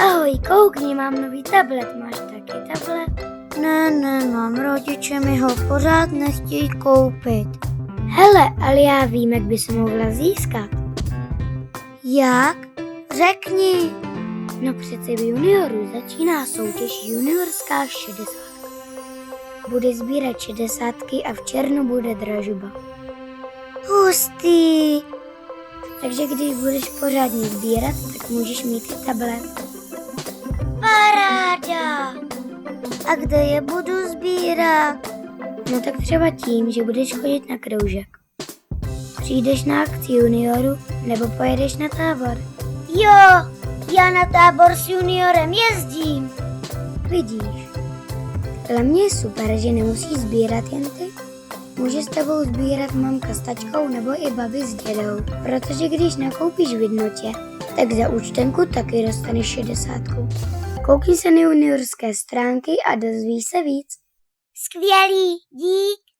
Ahoj, koukni, mám nový tablet. Máš taky tablet? Ne, nemám, rodiče mi ho pořád nechtějí koupit. Hele, ale já vím, jak bys mohla získat. Jak? Řekni. No přece v junioru začíná soutěž juniorská 60. Bude sbírat 60 a v červnu bude dražba. Hustý. Takže když budeš pořádně sbírat, tak můžeš mít i tablet. Paráda. A kde je budu sbírat? No tak třeba tím, že budeš chodit na kroužek. Přijdeš na akci junioru nebo pojedeš na tábor. Jo, já na tábor s juniorem jezdím. Vidíš. Dla mě je super, že nemusíš sbírat jen ty. Může s tebou sbírat mamka s tačkou nebo i babi s dědou. Protože když nakoupíš v jednotě, tak za účtenku taky dostaneš 60. Koukni se na juniorské stránky a dozví se víc. Skvělý, dík.